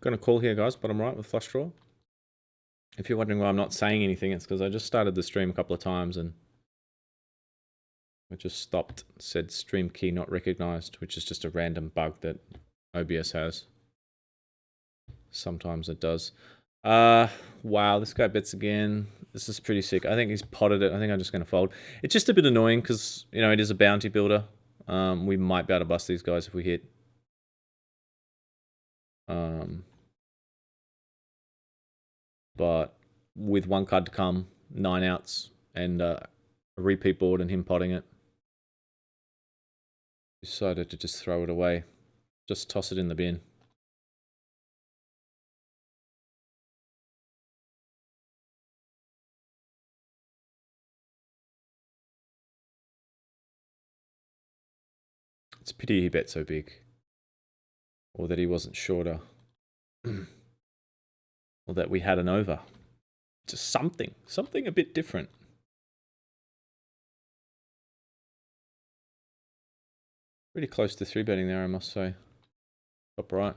Gonna call here, guys, bottom right with flush draw. If you're wondering why I'm not saying anything, it's because I just started the stream a couple of times and I just stopped, said stream key not recognized, which is just a random bug that OBS has. Sometimes it does. Wow, this guy bets again. This is pretty sick. I think he's potted it. I think I'm just going to fold. It's just a bit annoying because, you know, it is a bounty builder. We might be able to bust these guys if we hit. But with one card to come, 9 outs, and a repeat board and him potting it, decided to just throw it away. Just toss it in the bin. It's a pity he bet so big. Or that he wasn't shorter. Or that we had an over. Just something a bit different. Pretty close to 3-betting there, I must say. Top right.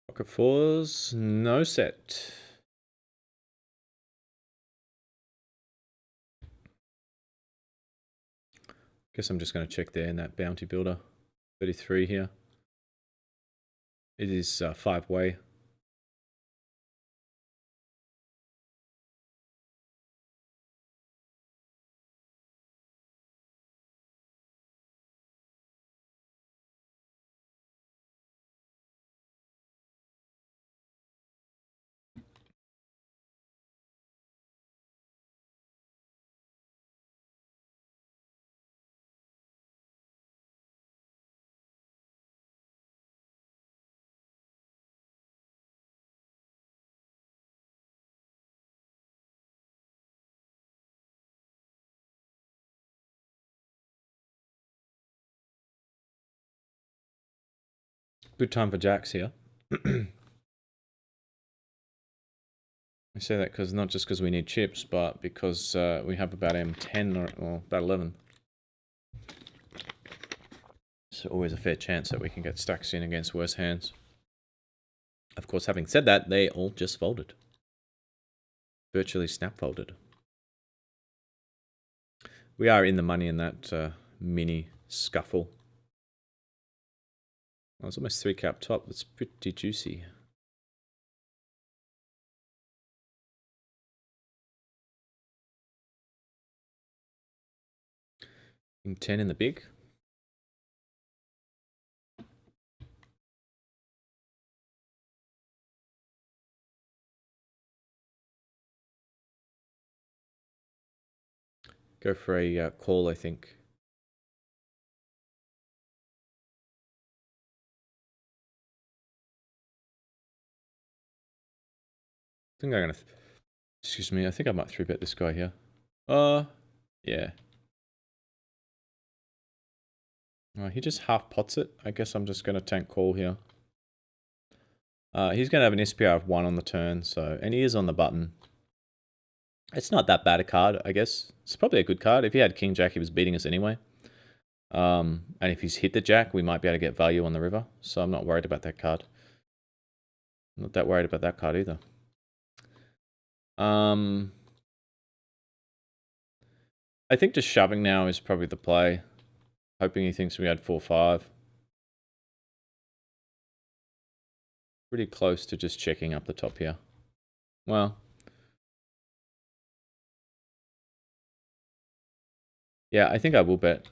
Pocket fours, no set. Guess I'm just going to check there in that bounty builder. 33 here. It is 5-way. Good time for jacks here. I say that because not just because we need chips, but because we have about M10 or about 11. So always a fair chance that we can get stacks in against worse hands. Of course, having said that, they all just folded. Virtually snap folded. We are in the money in that mini scuffle. Well, it's almost 3-cap top. That's pretty juicy. King 10 in the big. Go for a call, I think. I think I'm gonna. Excuse me. I think I might 3-bet this guy here. Yeah. He just half pots it. I guess I'm just gonna tank call here. He's gonna have an SPR of 1 on the turn, so and he is on the button. It's not that bad a card, I guess. It's probably a good card. If he had King Jack, he was beating us anyway. And if he's hit the Jack, we might be able to get value on the river. So I'm not worried about that card. I'm not that worried about that card either. I think just shoving now is probably the play. Hoping he thinks we had 4-5. Pretty close to just checking up the top here. Well. Yeah, I think I will bet.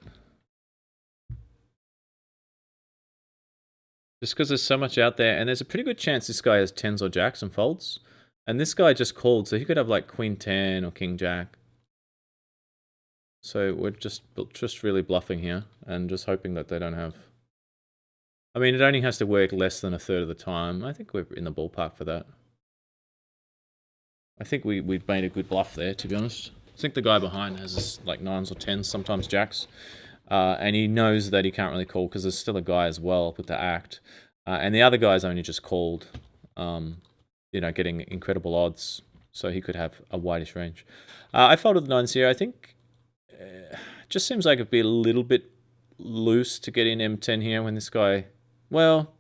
Just because there's so much out there, and there's a pretty good chance this guy has 10s or jacks and folds. And this guy just called, so he could have like Queen 10 or King Jack. So we're just really bluffing here, and just hoping that they don't have... I mean, it only has to work less than 1/3 of the time. I think we're in the ballpark for that. I think we've made a good bluff there, to be honest. I think the guy behind has like 9s or 10s, sometimes jacks. And he knows that he can't really call because there's still a guy as well with the act. And the other guy's only just called, you know, getting incredible odds. So he could have a wideish range. I folded the 9s here. I think it just seems like it'd be a little bit loose to get in M10 here when this guy, well,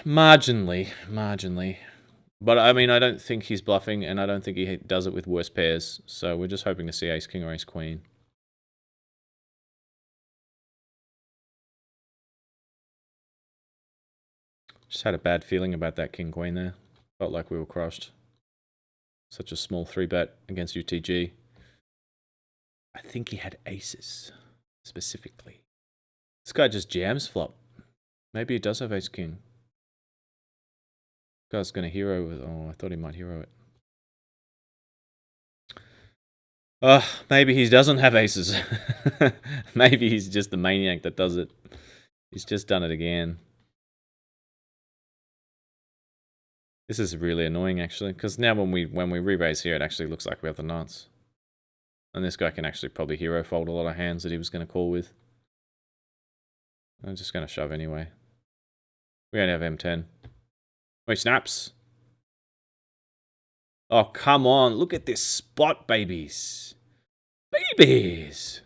marginally. But I mean, I don't think he's bluffing, and I don't think he does it with worse pairs. So we're just hoping to see ace king or ace queen. Just had a bad feeling about that king queen there. Felt like we were crushed. Such a small 3-bet against UTG. I think he had aces, specifically. This guy just jams flop. Maybe he does have ace king. This guy's going to hero with... Oh, I thought he might hero it. Maybe he doesn't have aces. Maybe he's just the maniac that does it. He's just done it again. This is really annoying, actually, because now when we re-raise here, it actually looks like we have the nuts. And this guy can actually probably hero fold a lot of hands that he was going to call with. I'm just going to shove anyway. We only have M10. Oh, he snaps. Oh, come on. Look at this spot, babies. Babies.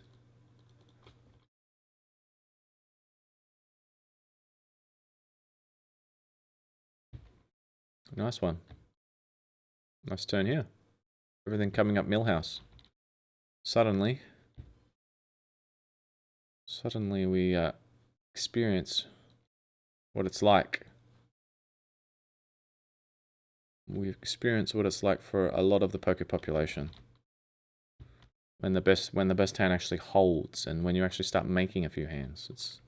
Nice one. Nice turn here. Everything coming up Millhouse. Suddenly we experience what it's like. We experience what it's like for a lot of the poker population. When the best hand actually holds, and when you actually start making a few hands.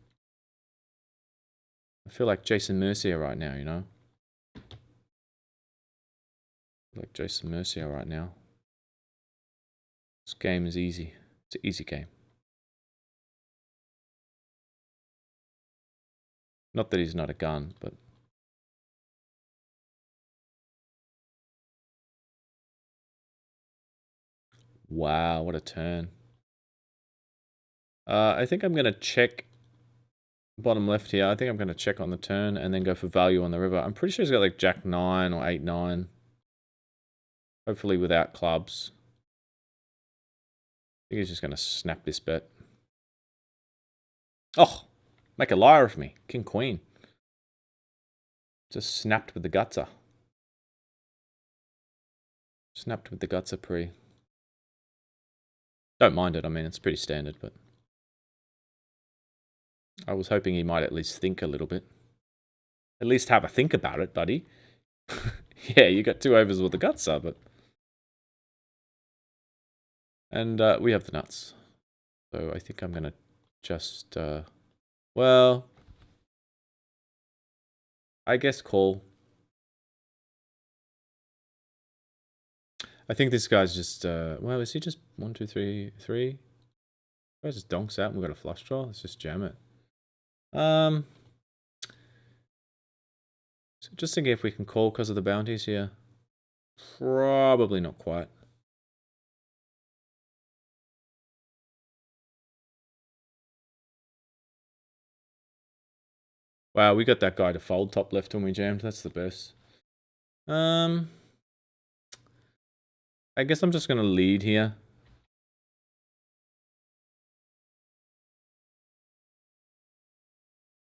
I feel like Jason Mercier right now, you know? Like Jason Mercier right now. This game is easy. It's an easy game. Not that he's not a gun, but... Wow, what a turn. I think I'm going to check bottom left here. I think I'm going to check on the turn and then go for value on the river. I'm pretty sure he's got like Jack 9 or 8-9. Hopefully without clubs. I think he's just going to snap this bet. Oh, make a liar of me. King Queen. Just snapped with the gutser. Snapped with the gutser pre. Don't mind it. I mean, it's pretty standard, but... I was hoping he might at least think a little bit. At least have a think about it, buddy. Yeah, you got 2 overs with the gutser, but... And we have the nuts. So I think I'm going to just... well... I guess call. I think this guy's just... well, is he just 1, 2, 3, 3? I just donks out and we've got a flush draw. Let's just jam it. So just thinking if we can call because of the bounties here. Probably not quite. Wow, we got that guy to fold top left when we jammed. That's the best. I guess I'm just going to lead here.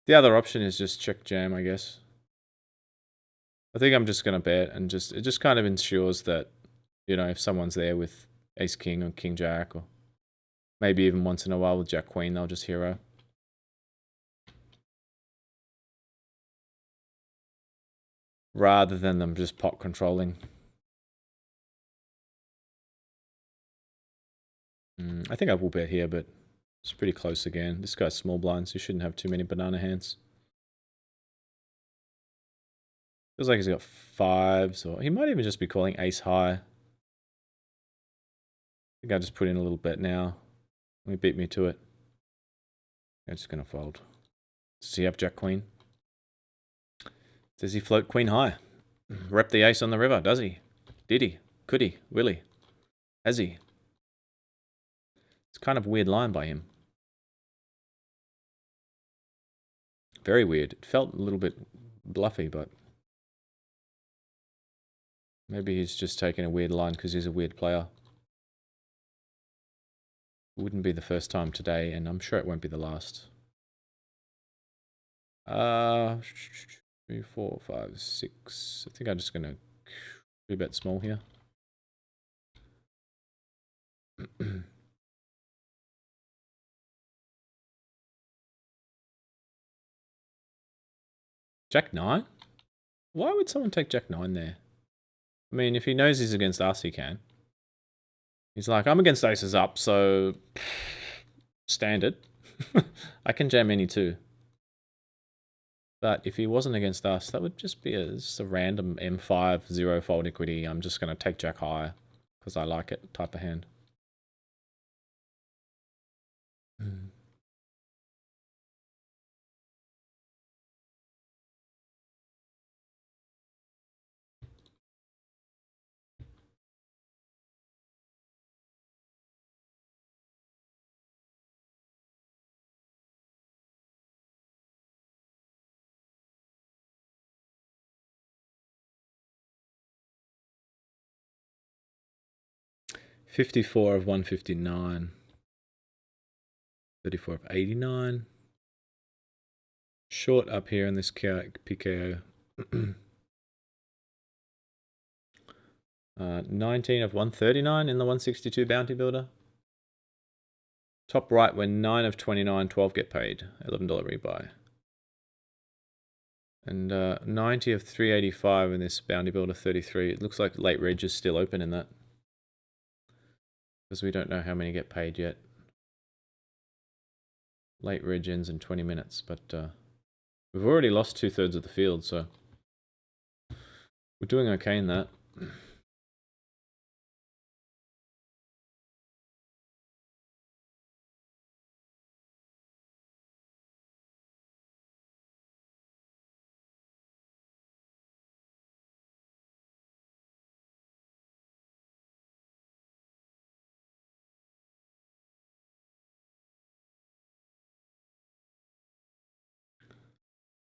The other option is just check jam, I guess. I think I'm just going to bet and it just kind of ensures that, you know, if someone's there with ace king or king jack or maybe even once in a while with jack queen, they'll just hero. Rather than them just pot controlling. I think I will bet here, but it's pretty close again. This guy's small blinds. He shouldn't have too many banana hands. Feels like he's got 5s, or he might even just be calling ace high. I think I just put in a little bet now. He beat me to it. I'm just going to fold. Does he have jack queen? Does he float queen high? Rep the ace on the river, does he? Did he? Could he? Will he? Has he? It's kind of a weird line by him. Very weird. It felt a little bit bluffy, but maybe he's just taking a weird line because he's a weird player. It wouldn't be the first time today, and I'm sure it won't be the last. 3, 4, 5, 6. I think I'm just gonna bet small here. Jack 9? Why would someone take Jack 9 there? I mean, if he knows he's against us, he can. He's like, I'm against aces up, so standard. I can jam any two. But if he wasn't against us, that would just be just a random M5 0 fold equity. I'm just going to take Jack high because I like it type of hand. 54 of 159. 34 of 89. Short up here in this PKO. 19 of 139 in the 162 bounty builder. Top right, we're 9 of 29, 12 get paid. $11 rebuy. And 90 of 385 in this bounty builder 33. It looks like late reg is still open in that. Because we don't know how many get paid yet. Late reg ends in 20 minutes, but we've already lost 2/3 of the field, so we're doing okay in that.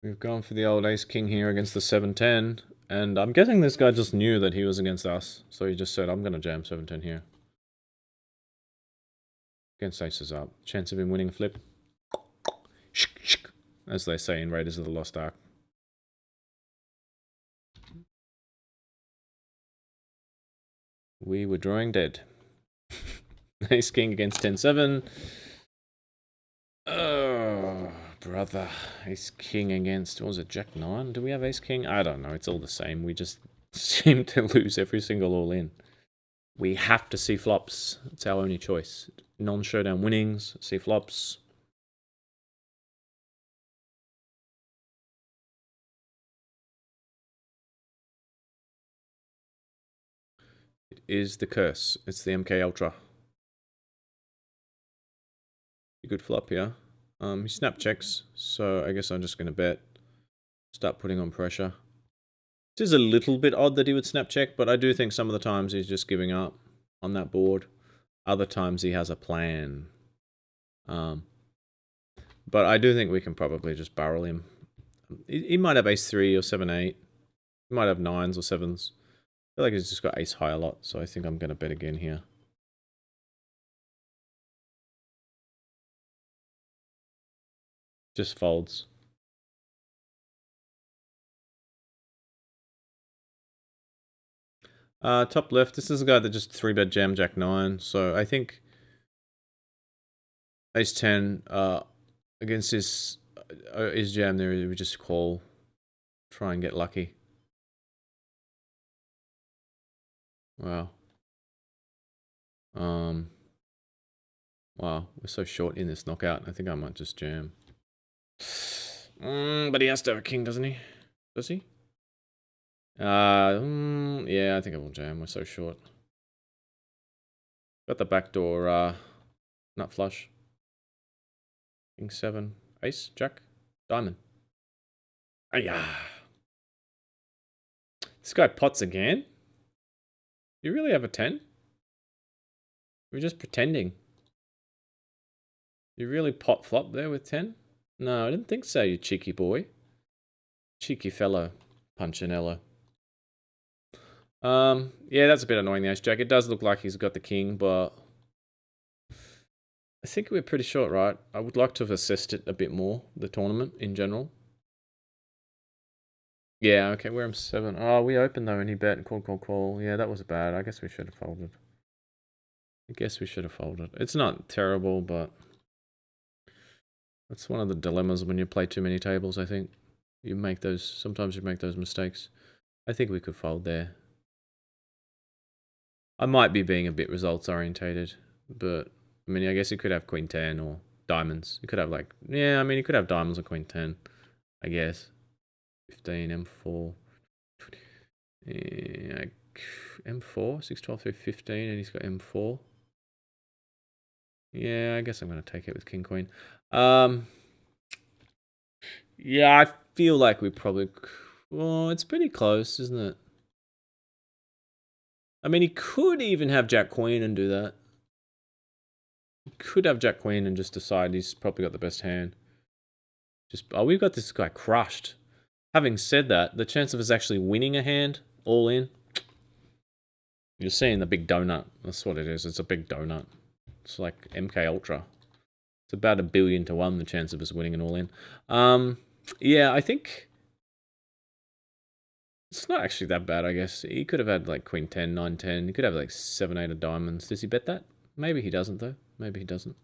We've gone for the old ace-king here against the 7-10, and I'm guessing this guy just knew that he was against us, so he just said, I'm going to jam 7-10 here. Against aces up. Chance of him winning a flip. As they say in Raiders of the Lost Ark. We were drawing dead. Ace-king against 10-7. Oh, brother. Ace-king against, what was it, Jack-9? Do we have ace-king? I don't know. It's all the same. We just seem to lose every single all-in. We have to see flops. It's our only choice. Non-showdown winnings, see flops. It is the curse. It's the MK Ultra. A good flop here. He snap checks, so I guess I'm just going to bet. Start putting on pressure. It is a little bit odd that he would snap check, but I do think some of the times he's just giving up on that board. Other times he has a plan. But I do think we can probably just barrel him. He might have ace-3 or 7-8. He might have 9s or 7s. I feel like he's just got ace-high a lot, so I think I'm going to bet again here. Just folds. Top left, this is a guy that just 3-bet jam Jack-9, so I think ace-10 against his jam there, we just call, try and get lucky. Wow. Wow, we're so short in this knockout. I think I might just jam. But he has to have a king, doesn't he? Does he? Yeah, I think I will jam. We're so short. Got the backdoor nut flush. King 7, ace, jack, diamond. Ah, This guy pots again? You really have a 10? We're just pretending. You really pot flop there with 10? No, I didn't think so, you cheeky boy. Cheeky fellow. Punchinello. Yeah, that's a bit annoying, the ace jack. It does look like he's got the king, but I think we're pretty short, right? I would like to have assessed it a bit more, the tournament in general. Yeah, okay, we're M7. Oh, we opened though and he bet. Call. Yeah, that was bad. I guess we should have folded. It's not terrible, but that's one of the dilemmas when you play too many tables, I think. Sometimes you make those mistakes. I think we could fold there. I might be being a bit results orientated, but I mean, I guess you could have queen 10 or diamonds. You could have you could have diamonds or queen 10, I guess. 15, M4. Yeah, M4, 6, 12, 3, 15, and he's got M4. Yeah, I guess I'm going to take it with king, queen. Yeah, I feel like we probably... Well, it's pretty close, isn't it? I mean, he could even have jack, queen and do that. He could have jack, queen and just decide he's probably got the best hand. We've got this guy crushed. Having said that, the chance of us actually winning a hand, all in, you're seeing the big donut. That's what it is. It's a big donut. It's like MK Ultra. It's about 1 billion to 1, the chance of us winning an all in. Yeah, I think it's not actually that bad, I guess. He could have had like queen 10, 9, 10. He could have like 7, 8 of diamonds. Does he bet that? Maybe he doesn't, though. Maybe he doesn't.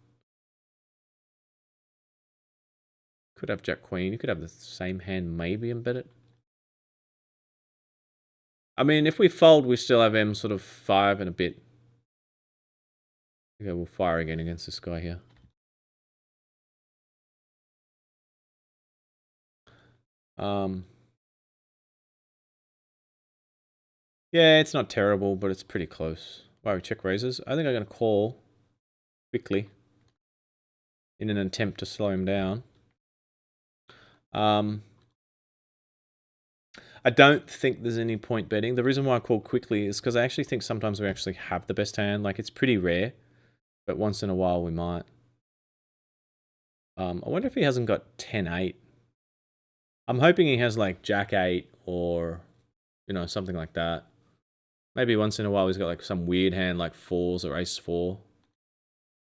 Could have jack, queen. He could have the same hand, maybe, and bet it. I mean, if we fold, we still have M sort of 5 and a bit. Okay, we'll fire again against this guy here. Yeah, it's not terrible, but it's pretty close. Wow, we check raises. I think I'm going to call quickly in an attempt to slow him down. I don't think there's any point betting. The reason why I call quickly is because I actually think sometimes we actually have the best hand. Like, it's pretty rare, but once in a while we might. I wonder if he hasn't got 10-8. I'm hoping he has like jack 8 or, you know, something like that. Maybe once in a while he's got like some weird hand like 4s or ace 4.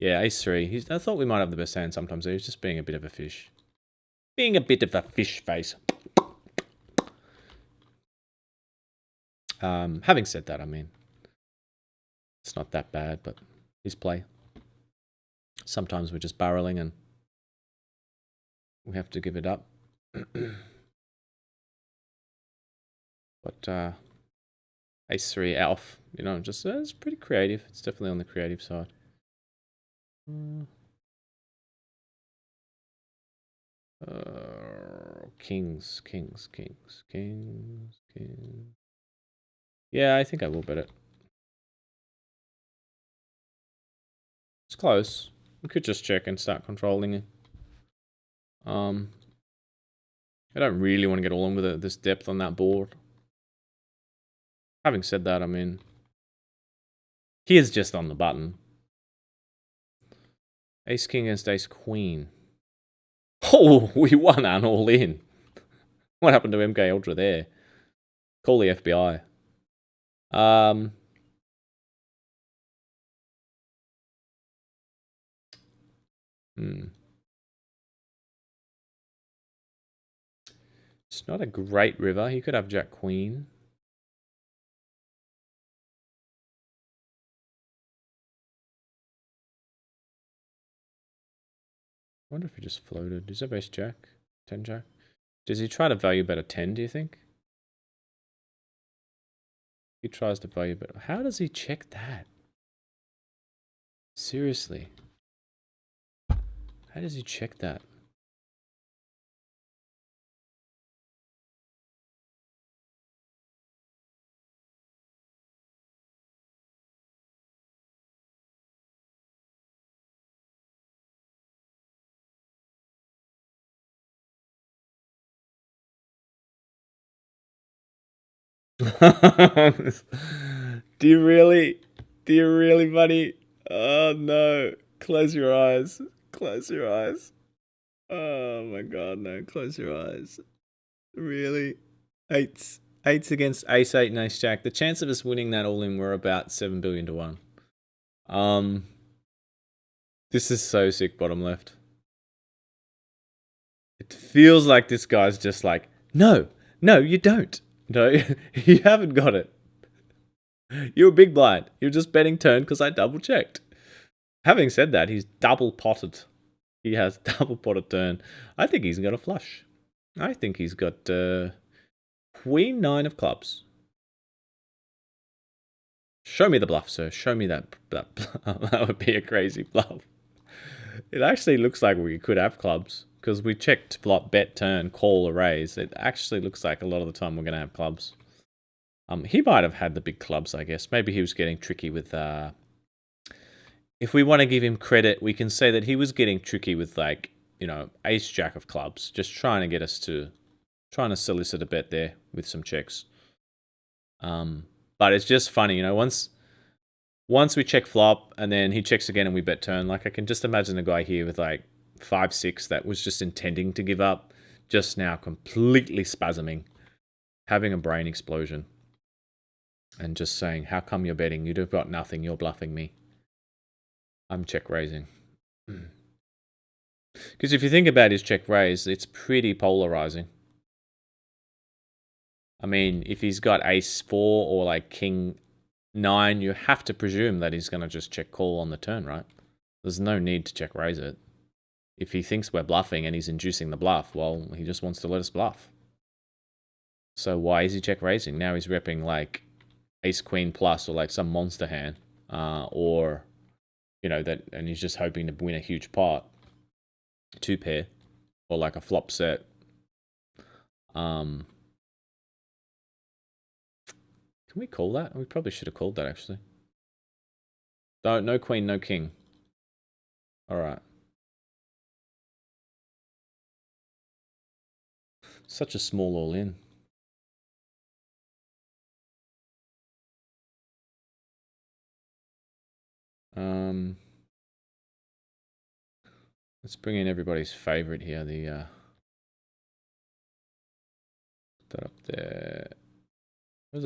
Yeah, ace 3. I thought we might have the best hand sometimes. He's just being a bit of a fish. Being a bit of a fish face. Having said that, I mean, it's not that bad, but his play. Sometimes we're just barreling and we have to give it up. But ace 3 elf, you know, just it's pretty creative. It's definitely on the creative side. Kings. Yeah, I think I will bet it. It's close. We could just check and start controlling it. I don't really want to get along with this depth on that board. Having said that, I mean, he is just on the button. Ace king against ace queen. Oh, we won an all in. What happened to MK Ultra there? Call the FBI. It's not a great river. He could have jack queen. I wonder if he just floated. Does he have ace jack? 10 jack? Does he try to value bet a 10, do you think? He tries to value bet. How does he check that? Seriously. How does he check that? Do you really? Do you really, buddy? Oh no. Close your eyes. Close your eyes. Oh my god, no. Close your eyes. Really? Eights. Eights against ace eight and ace jack. The chance of us winning that all in were about 7 billion to 1. This is so sick, bottom left. It feels like this guy's just like, no, you don't. No, you haven't got it. You're a big blind. You're just betting turn because I double checked. Having said that, he's double potted. He has double potted turn. I think he's got a flush. I think he's got queen 9 of clubs. Show me the bluff, sir. Show me that. That would be a crazy bluff. It actually looks like we could have clubs because we checked flop, bet, turn, call, or raise. It actually looks like a lot of the time we're going to have clubs. He might have had the big clubs, I guess. Maybe he was getting tricky with... if we want to give him credit, we can say that he was getting tricky with, like, you know, ace jack of clubs. Just trying to get us to... Trying to solicit a bet there with some checks. But it's just funny, you know, once we check flop and then he checks again and we bet turn, like I can just imagine a guy here with like 5-6 that was just intending to give up, just now completely spasming, having a brain explosion and just saying, how come you're betting? You've got nothing, you're bluffing me. I'm check raising. Because if you think about his check raise, it's pretty polarizing. I mean, if he's got ace 4 or like king 9, you have to presume that he's going to just check call on the turn, right? There's no need to check raise it. If he thinks we're bluffing and he's inducing the bluff, well, he just wants to let us bluff. So why is he check raising? Now he's repping like ace queen plus or like some monster hand, or you know that, and he's just hoping to win a huge pot, 2 pair, or like a flop set. Can we call that? We probably should have called that, actually. No queen, no king. All right. Such a small all-in. Let's bring in everybody's favorite here. The that up there. Where's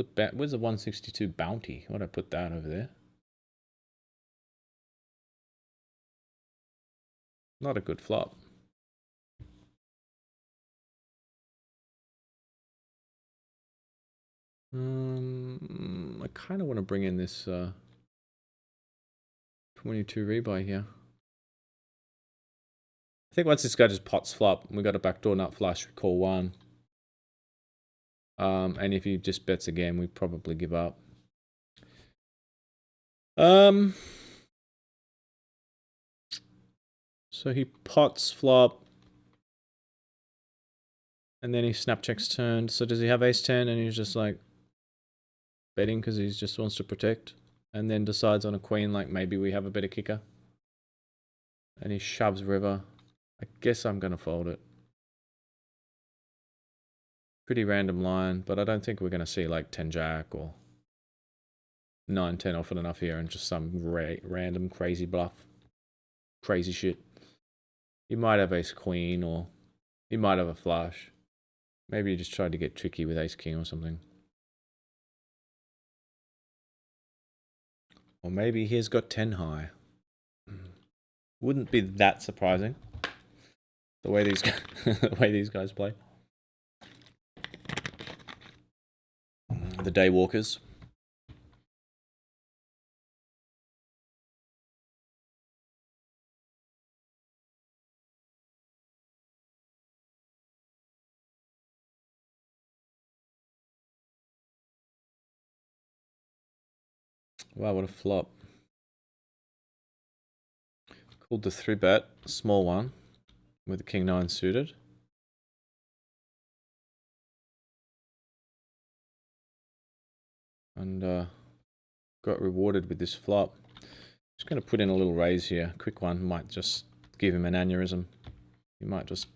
the 162 bounty? Why'd I put that over there? Not a good flop. I kind of want to bring in this 22 rebuy here. I think once this guy just pots flop, we got a backdoor nut flush, we call 1. And if he just bets again, we probably give up. So he pots flop. And then he snap checks turn. So does he have ace 10 and he's just like betting because he just wants to protect? And then decides on a queen, like maybe we have a better kicker. And he shoves river. I guess I'm going to fold it. Pretty random line, but I don't think we're going to see like 10 jack or 9-10 often enough here and just some random crazy bluff. Crazy shit. He might have ace queen or he might have a flush. Maybe he just tried to get tricky with ace king or something. Or maybe he's got 10 high. Wouldn't be that surprising. The way these guys, the way these guys play. The day walkers. Wow, what a flop. Called the 3-bet, small one, with the king 9 suited. And got rewarded with this flop. Just going to put in a little raise here. Quick one, might just give him an aneurysm. He might just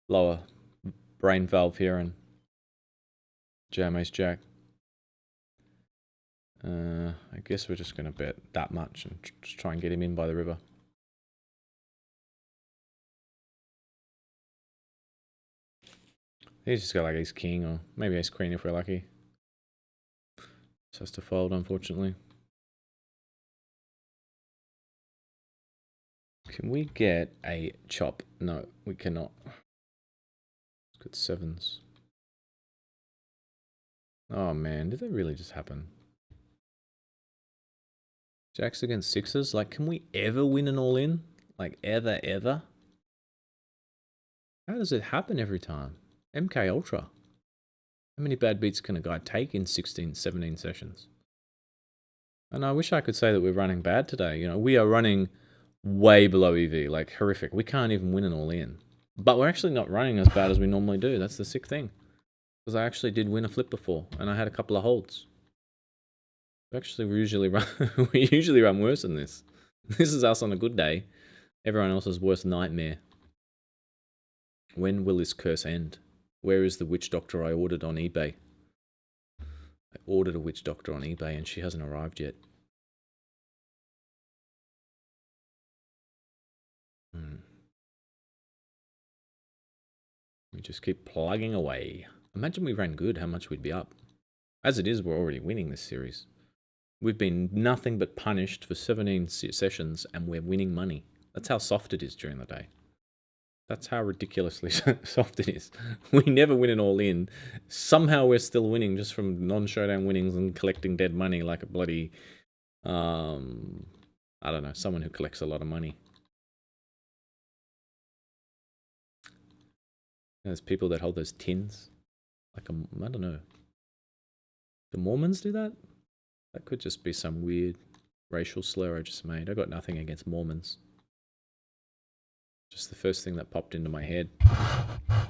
blow a brain valve here and jam ace jack. I guess we're just going to bet that much and just try and get him in by the river. He's just got like ace king or maybe ace queen if we're lucky. Just has to fold, unfortunately. Can we get a chop? No, we cannot. It's got sevens. Oh man, did that really just happen? Jacks against sixes? Like, can we ever win an all-in? Like, ever? How does it happen every time? MK Ultra. How many bad beats can a guy take in 16, 17 sessions? And I wish I could say that we're running bad today. You know, we are running way below EV, like horrific. We can't even win an all-in. But we're actually not running as bad as we normally do. That's the sick thing. Because I actually did win a flip before, and I had a couple of holds. Actually, we usually run worse than this. This is us on a good day. Everyone else's worst nightmare. When will this curse end? Where is the witch doctor I ordered on eBay? I ordered a witch doctor on eBay and she hasn't arrived yet. We just keep plugging away. Imagine we ran good, how much we'd be up. As it is, we're already winning this series. We've been nothing but punished for 17 sessions and we're winning money. That's how soft it is during the day. That's how ridiculously soft it is. We never win an all-in. Somehow we're still winning just from non-showdown winnings and collecting dead money like a bloody... I don't know, someone who collects a lot of money. There's people that hold those tins. Like, I don't know. Do Mormons do that? That could just be some weird racial slur I just made. I got nothing against Mormons. Just the first thing that popped into my head. I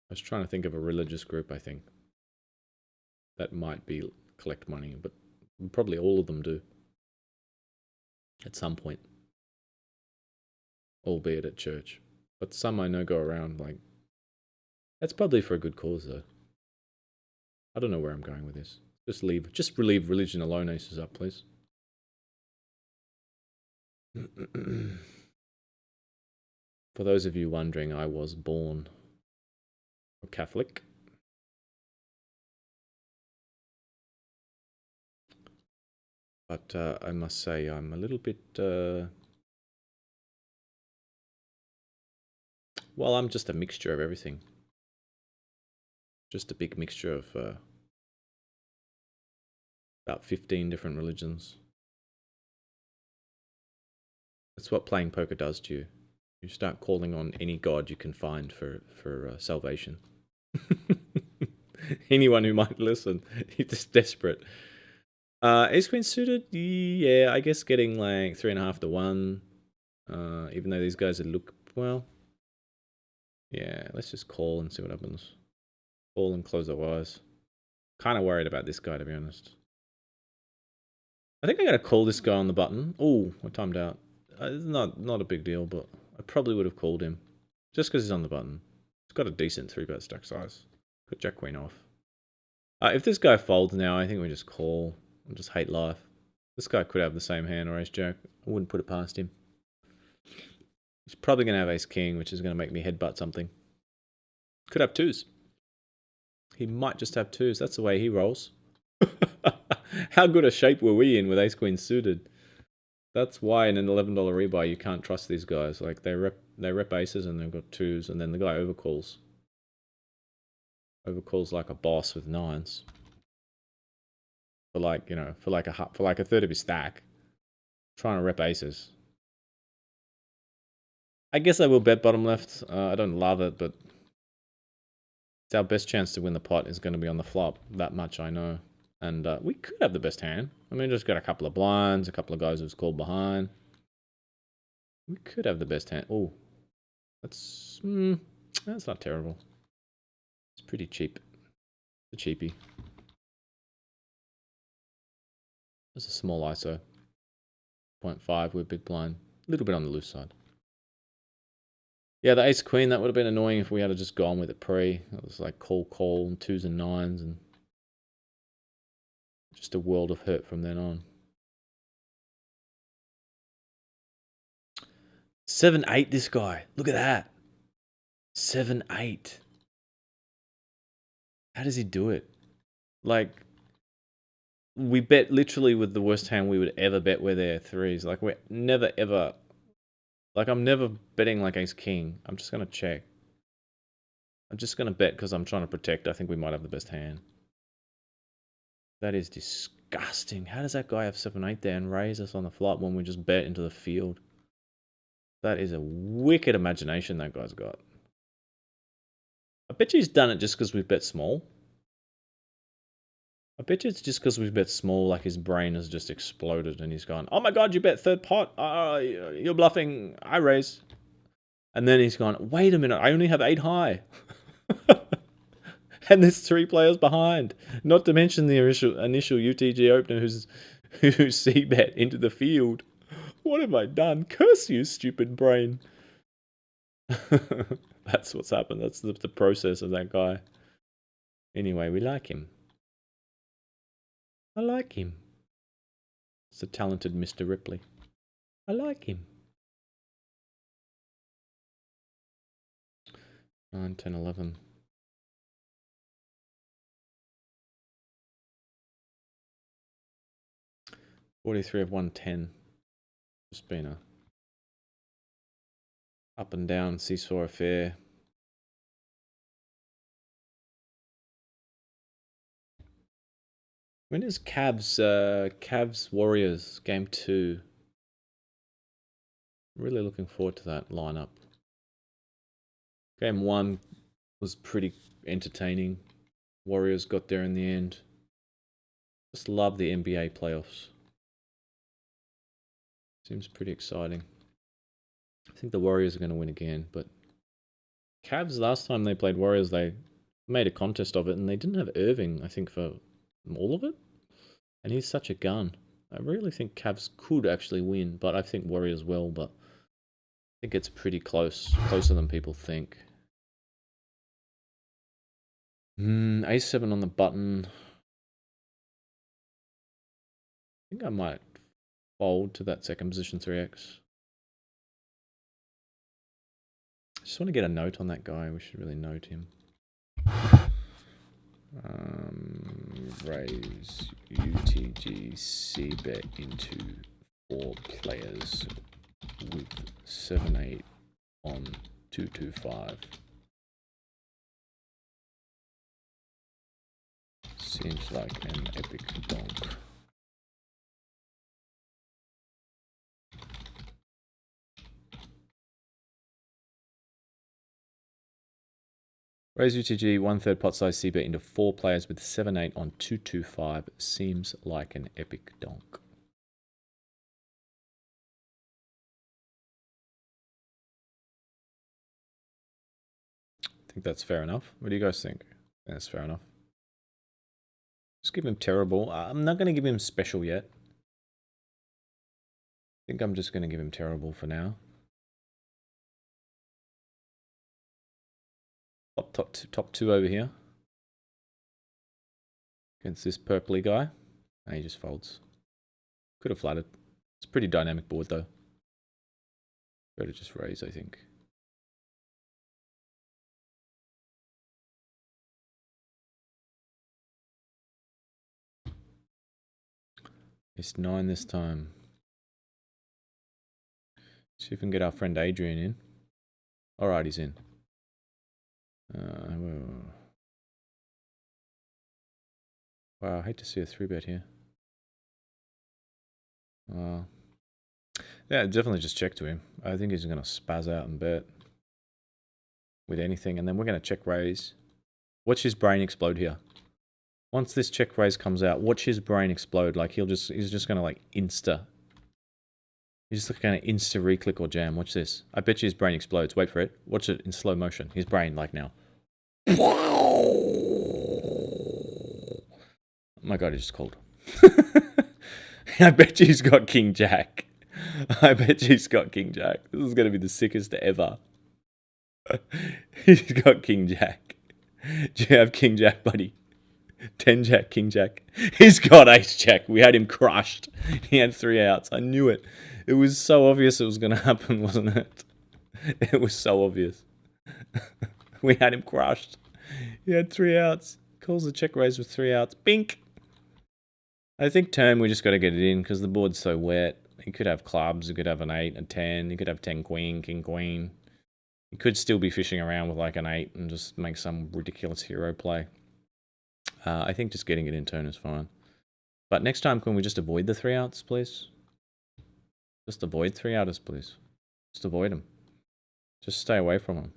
was trying to think of a religious group, I think. That might be collect money, but probably all of them do. At some point. Albeit at church. But some I know go around like... That's probably for a good cause, though. I don't know where I'm going with this. Just relieve religion alone, aces up, please. For those of you wondering, I was born a Catholic. But I must say I'm a little bit... well, I'm just a mixture of everything. Just a big mixture of about 15 different religions. That's what playing poker does to you. You start calling on any god you can find for salvation. Anyone who might listen. You're just desperate. Ace Queen suited? Yeah, I guess getting like 3.5 to 1. Even though these guys look, well... Yeah, let's just call and see what happens. Call and close our eyes. Kind of worried about this guy, to be honest. I think I gotta call this guy on the button. Oh, I timed out. It's not a big deal, but I probably would have called him. Just because he's on the button. He's got a decent 3-bet stack size. Got Jack Queen off. If this guy folds now, I think we just call. And just hate life. This guy could have the same hand or Ace Jack. I wouldn't put it past him. He's probably going to have Ace King, which is going to make me headbutt something. Could have twos. He might just have twos. That's the way he rolls. How good a shape were we in with Ace Queen suited? That's why in an $11 rebuy you can't trust these guys. Like they rep aces and they've got twos, and then the guy overcalls. Overcalls like a boss with nines. For like, you know, for like a third of his stack. Trying to rep aces. I guess I will bet bottom left. I don't love it, but it's our best chance to win the pot is going to be on the flop. That much I know. And we could have the best hand. I mean, just got a couple of blinds, a couple of guys who's called behind. We could have the best hand. Oh, that's not terrible. It's pretty cheap. It's a cheapie. It's a small ISO. 0.5 with big blind. A little bit on the loose side. Yeah, the ace queen, that would have been annoying if we had just gone with it pre. It was like call, and 2s and 9s, and just a world of hurt from then on. 7-8 this guy. Look at that. 7-8. How does he do it? Like, we bet literally with the worst hand we would ever bet where they're 3s. Like, we're never ever... Like, I'm never betting like ace king. I'm just going to check. I'm just going to bet because I'm trying to protect. I think we might have the best hand. That is disgusting. How does that guy have 7-8 there and raise us on the flop when we just bet into the field? That is a wicked imagination that guy's got. I bet you he's done it just because we've bet small. I bet you it's just because we've bet small, like his brain has just exploded and he's gone, oh my god, you bet third pot? You're bluffing. I raise. And then he's gone, wait a minute, I only have 8 high. And there's 3 players behind. Not to mention the initial UTG opener who c-bet into the field. What have I done? Curse you, stupid brain. That's what's happened. That's the process of that guy. Anyway, we like him. I like him. It's a talented Mr. Ripley. I like him. 9, 10, 11. $43 of 110. Just been a up and down seesaw affair. When is Cavs Warriors game 2? Really looking forward to that lineup. Game 1 was pretty entertaining. Warriors got there in the end. Just love the NBA playoffs. Seems pretty exciting. I think the Warriors are going to win again, but Cavs, last time they played Warriors, they made a contest of it, and they didn't have Irving, I think, for all of it. And he's such a gun. I really think Cavs could actually win, but I think Warriors will, but I think it's pretty close. Closer than people think. A7 on the button. I think I might fold to that second position 3x. I just want to get a note on that guy. We should really note him. Raise UTG c-bet into 4 players with 7-8 on 225. Seems like an epic donk. Raise UTG 1/3 pot size c-bet into 4 players with 7-8 on 225. Seems like an epic donk. I think that's fair enough. What do you guys think? That's fair enough. Just give him terrible. I'm not going to give him special yet. I think I'm just going to give him terrible for now. Top two over here. Against this purpley guy. And he just folds. Could have flattered. It's a pretty dynamic board though. Better just raise, I think. It's 9 this time. See if we can get our friend Adrian in. Alright, he's in. Wow, I hate to see a 3-bet here. Yeah, definitely just check to him. I think he's going to spaz out and bet with anything, and then we're going to check raise. Watch his brain explode here. Once this check raise comes out, watch his brain explode. Like he's just going to like insta. He's just going to insta reclick or jam. Watch this. I bet you his brain explodes. Wait for it. Watch it in slow motion. His brain like now. Oh my god, he just called. I bet you he's got King Jack. I bet you he's got King Jack. This is going to be the sickest ever. He's got King Jack. Do you have King Jack, buddy? 10 Jack, King Jack. He's got Ace Jack. We had him crushed. He had 3 outs. I knew it. It was so obvious it was going to happen, wasn't it? It was so obvious. We had him crushed. He had 3 outs. Calls the check raise with 3 outs. Bink. I think turn we just got to get it in because the board's so wet. He could have clubs. He could have an 8, a 10. He could have 10 queen, king queen. He could still be fishing around with like an 8 and just make some ridiculous hero play. I think just getting it in turn is fine. But next time, can we just avoid the 3 outs, please? Just avoid 3 outers, please. Just avoid them. Just stay away from them.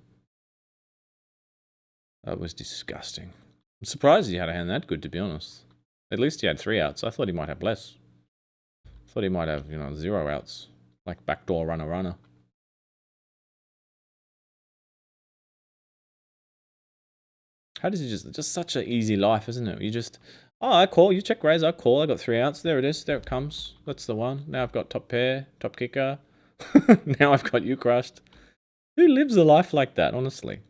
That was disgusting. I'm surprised he had a hand that good, to be honest. At least he had 3 outs. I thought he might have less. I thought he might have, 0 outs. Like backdoor runner. How does he just such an easy life, isn't it? You just, I call, you check raise, I call, I got 3 outs, there it is, there it comes. That's the one. Now I've got top pair, top kicker. Now I've got you crushed. Who lives a life like that, honestly?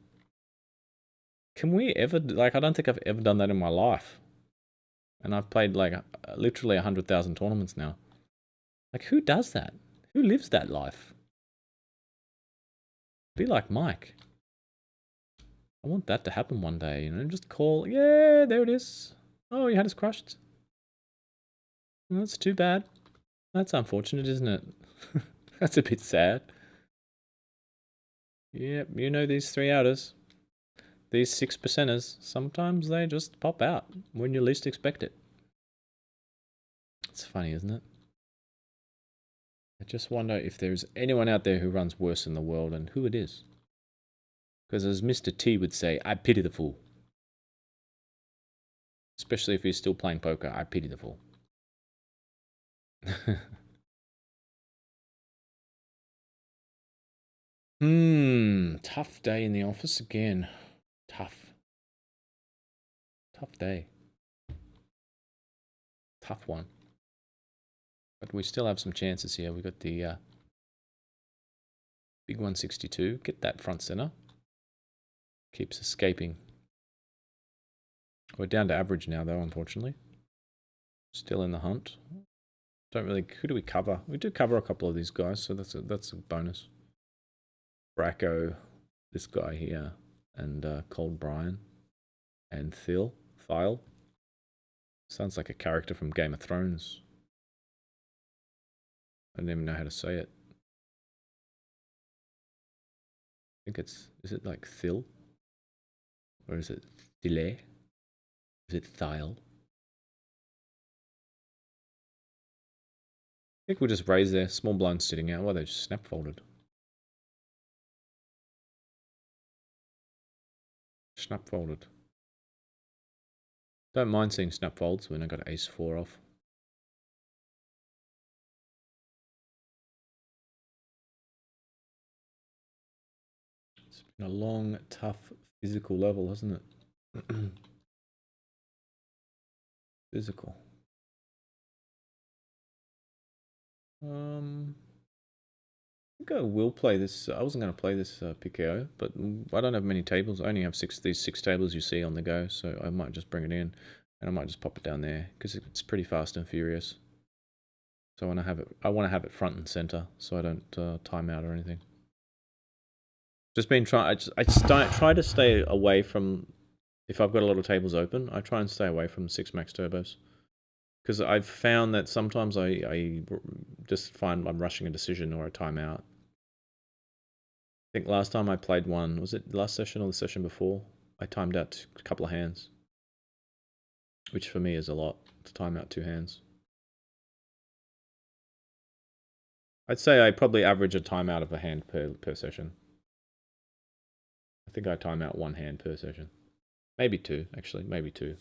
Can we ever, I don't think I've ever done that in my life. And I've played literally 100,000 tournaments now. Who does that? Who lives that life? Be like Mike. I want that to happen one day, just call, yeah, there it is. Oh, you had us crushed. Well, that's too bad. That's unfortunate, isn't it? That's a bit sad. Yep, these 3 outers. These 6%ers, sometimes they just pop out when you least expect it. It's funny, isn't it? I just wonder if there's anyone out there who runs worse in the world and who it is. Because as Mr. T would say, I pity the fool. Especially if he's still playing poker, I pity the fool. Tough day in the office again. Tough day. Tough one. But we still have some chances here. We got the big 162. Get that front center. Keeps escaping. We're down to average now, though, unfortunately. Still in the hunt. Don't really. Who do we cover? We do cover a couple of these guys, so that's a bonus. Bracco, this guy here, and Cold Brian, and Thil. Sounds like a character from Game of Thrones. I don't even know how to say it. I think is it like Thil? Or is it Thile? Is it Thile? I think we'll just raise there. Small blind sitting out. Why they just snap folded? Snap folded. Don't mind seeing snap folds when I got ace 4 off. It's been a long, tough physical level, hasn't it? Physical. I think I will play this. I wasn't going to play this PKO, but I don't have many tables. I only have these 6 tables you see on the go, so I might just bring it in, and I might just pop it down there because it's pretty fast and furious. So when I want to have it front and center, so I don't time out or anything. Just been trying. I try to stay away from. If I've got a lot of tables open, I try and stay away from 6 max turbos. Because I've found that sometimes I just find I'm rushing a decision or a timeout. I think last time I played one, was it last session or the session before? I timed out a couple of hands. Which for me is a lot, to time out 2 hands. I'd say I probably average a timeout of a hand per session. I think I time out 1 hand per session. Maybe 2, actually, maybe 2.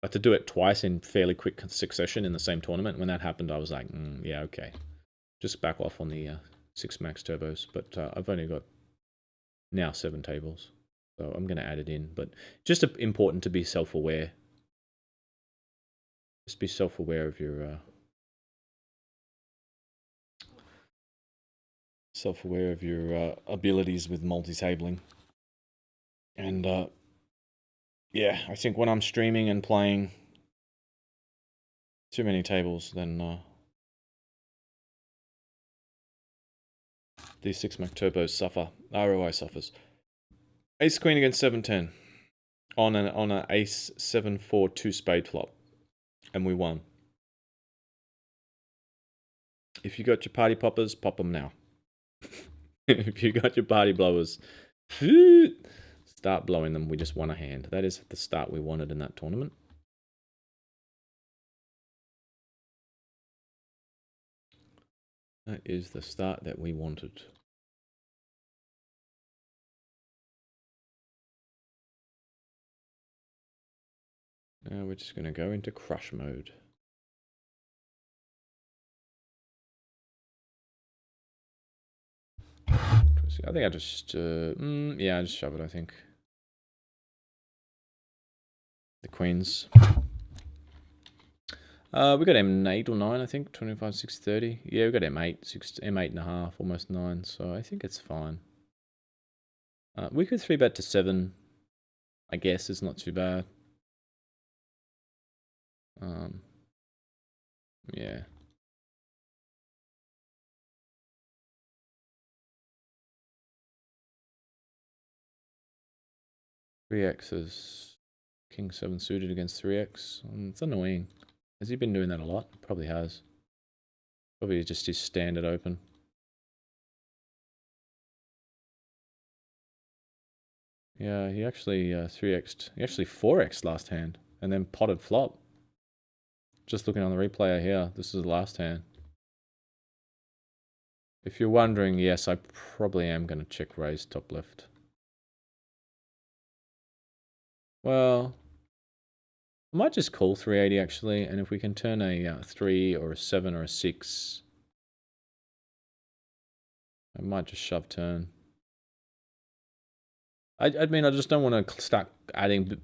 But to do it twice in fairly quick succession in the same tournament, when that happened, I was like, yeah, okay. Just back off on the 6 max turbos. But I've only got now 7 tables. So I'm going to add it in. But just important to be self-aware. Just be self-aware of your self-aware of your abilities with multi-tabling. And yeah, I think when I'm streaming and playing too many tables, then these 6-mac turbos suffer. ROI suffers. Ace queen against 7-10 on an ace 7-4 2 spade flop, and we won. If you got your party poppers, pop them now. If you got your party blowers, start blowing them. We just won a hand. That is the start we wanted in that tournament. That is the start that we wanted. Now we're just going to go into crush mode. I think I just, yeah, I just shove it, I think. The queens. We got M8 or 9, I think. 25, 6, 30. Yeah, we got M8, 6, M8 and a half, almost 9. So I think it's fine. We could 3-bet to 7. I guess it's not too bad. Yeah. Three X's. King 7 suited against 3X. It's annoying. Has he been doing that a lot? Probably has. Probably just his standard open. Yeah, he actually 3x'd. He actually 4x'd last hand and then potted flop. Just looking on the replay here, this is the last hand. If you're wondering, yes, I probably am going to check raise top left. Well, I might just call 380 actually, and if we can turn a 3 or a 7 or a 6, I might just shove turn. I mean, I just don't want to start adding,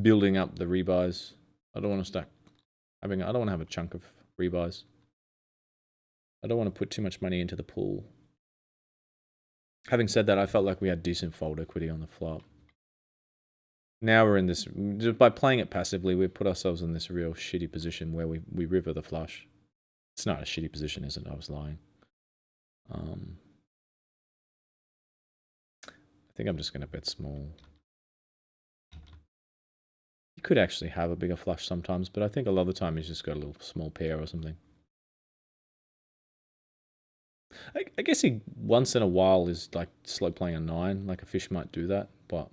building up the rebuys. I don't want to start having, I don't want to have a chunk of rebuys. I don't want to put too much money into the pool. Having said that, I felt like we had decent fold equity on the flop. Now we're in this, by playing it passively, we put ourselves in this real shitty position where we river the flush. It's not a shitty position, is it? I was lying. I think I'm just going to bet small. You could actually have a bigger flush sometimes, but I think a lot of the time he's just got a little small pair or something. I guess he once in a while is like slow playing a 9, like a fish might do that, but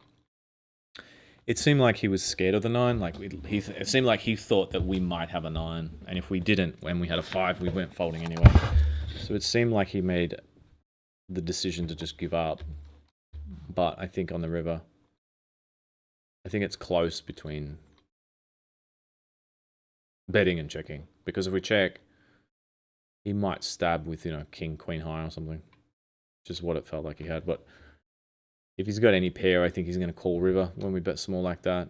it seemed like he was scared of the 9. Like it seemed like he thought that we might have a 9, and if we didn't, when we had a 5, we weren't folding anyway. So it seemed like he made the decision to just give up. But I think on the river, I think it's close between betting and checking, because if we check, he might stab with, king, queen high or something. Just what it felt like he had. But if he's got any pair, I think he's going to call river when we bet small like that.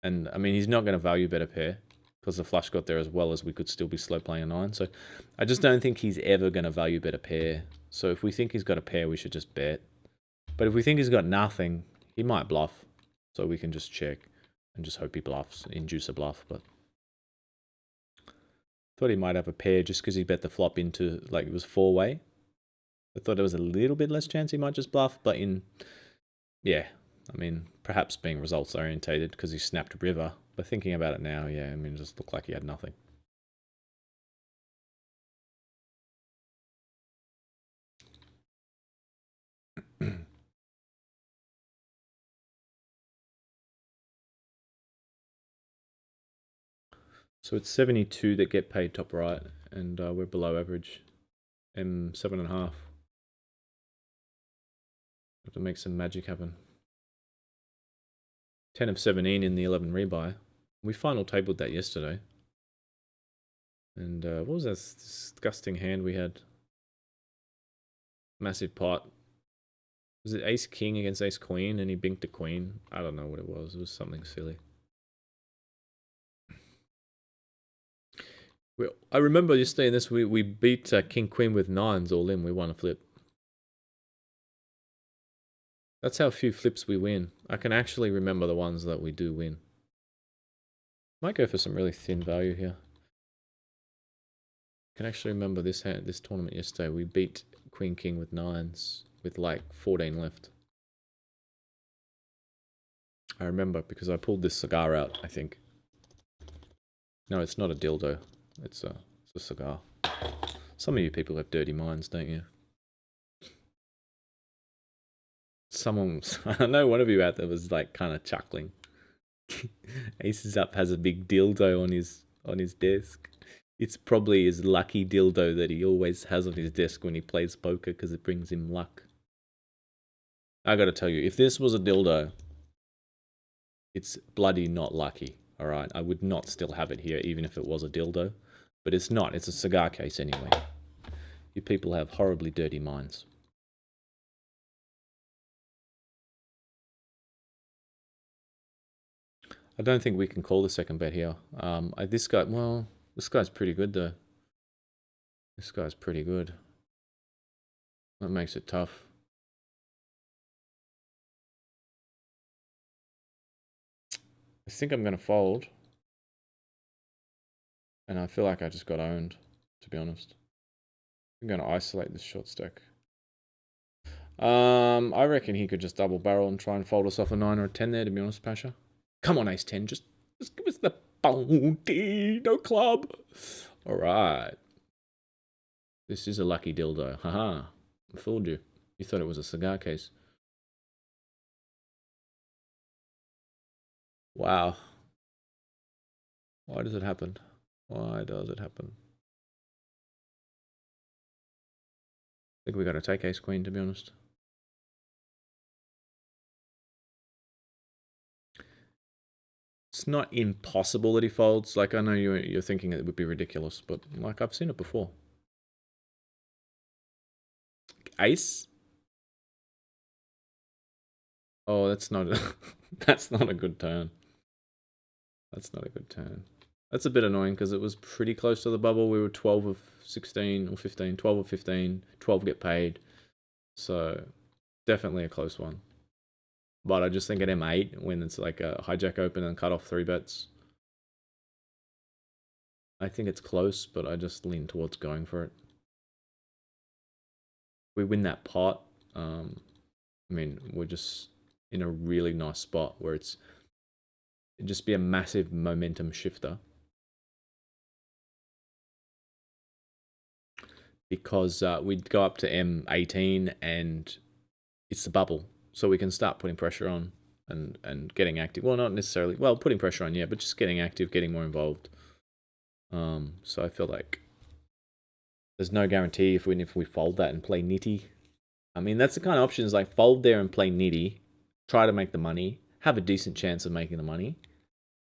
And, I mean, he's not going to value bet a pair because the flush got there as well as we could still be slow playing a 9. So I just don't think he's ever going to value bet a pair. So if we think he's got a pair, we should just bet. But if we think he's got nothing, he might bluff. So we can just check and just hope he bluffs, induce a bluff. But thought he might have a pair just because he bet the flop into, like, it was 4-way. I thought there was a little bit less chance he might just bluff, but yeah, I mean, perhaps being results orientated because he snapped river. But thinking about it now, yeah, I mean, it just looked like he had nothing. So it's 72 that get paid top right, and we're below average. M7.5. Have to make some magic happen. 10 of 17 in the 11 rebuy. We final tabled that yesterday. And what was that disgusting hand we had? Massive pot. Was it ace king against ace queen and he binked a queen? I don't know what it was. It was something silly. I remember yesterday in this, we beat King Queen with 9s all in. We won a flip. That's how few flips we win. I can actually remember the ones that we do win. Might go for some really thin value here. I can actually remember this tournament yesterday. We beat Queen King with 9s with like 14 left. I remember because I pulled this cigar out, I think. No, it's not a dildo. It's a cigar. Some of you people have dirty minds, don't you? I know one of you out there was like kind of chuckling. Aces Up has a big dildo on his desk. It's probably his lucky dildo that he always has on his desk when he plays poker because it brings him luck. I gotta tell you, if this was a dildo, it's bloody not lucky, alright? I would not still have it here even if it was a dildo. But it's not, it's a cigar case anyway. You people have horribly dirty minds. I don't think we can call the second bet here. This guy's pretty good though. This guy's pretty good. That makes it tough. I think I'm going to fold. And I feel like I just got owned, to be honest. I'm going to isolate this short stack. I reckon he could just double barrel and try and fold us off a 9 or a 10 there, to be honest, Pasha. Come on, ace 10. Just give us the bounty. No club. All right. This is a lucky dildo. Haha. I fooled you. You thought it was a cigar case. Wow. Why does it happen? Why does it happen? I think we got to take ace queen, to be honest. It's not impossible that he folds. Like, I know you're thinking it would be ridiculous, but like I've seen it before. Ace? Oh, that's not a, that's not a good turn. That's not a good turn. That's a bit annoying because it was pretty close to the bubble. We were 12 of 16 or 15, 12 of 15, 12 get paid. So definitely a close one. But I just think at M8, when it's like a hijack open and cut off 3 bets, I think it's close, but I just lean towards going for it. We win that pot. I mean, we're just in a really nice spot where it'd just be a massive momentum shifter. Because we'd go up to M18 and it's the bubble. So we can start putting pressure on and getting active. Well, not necessarily, well, putting pressure on, yeah, but just getting active, getting more involved. So I feel like there's no guarantee if we fold that and play nitty. I mean, that's the kind of options like fold there and play nitty, try to make the money, have a decent chance of making the money,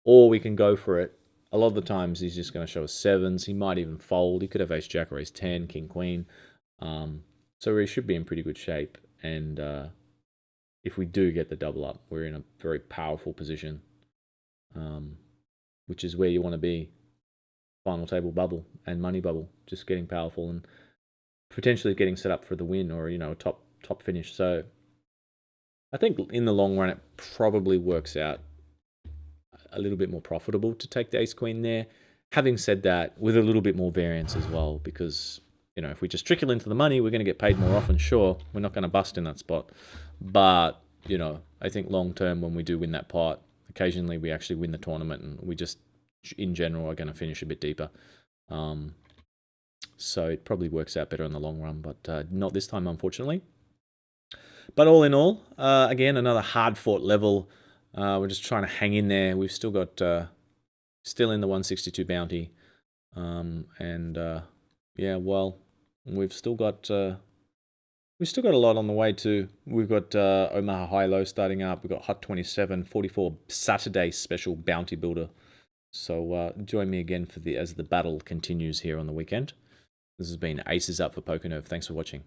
or we can go for it. A lot of the times he's just going to show us 7s. He might even fold. He could have ace jack or ace 10, king queen. So we should be in pretty good shape. And if we do get the double up, we're in a very powerful position, which is where you want to be. Final table bubble and money bubble, just getting powerful and potentially getting set up for the win or, you know, top finish. So I think in the long run, it probably works out a little bit more profitable to take the ace queen there. Having said that, with a little bit more variance as well, because, you know, if we just trickle into the money, we're going to get paid more often. Sure, we're not going to bust in that spot. But, you know, I think long term, when we do win that pot, occasionally we actually win the tournament and we just, in general, are going to finish a bit deeper. So it probably works out better in the long run, but not this time, unfortunately. But all in all, again, another hard-fought level. We're just trying to hang in there. We've still got, still in the 162 bounty. Yeah, well, we've still got a lot on the way too. We've got Omaha High-Low starting up. We've got Hot 27, 44 Saturday special bounty builder. So join me again as the battle continues here on the weekend. This has been Aces Up for PokerNerve. Thanks for watching.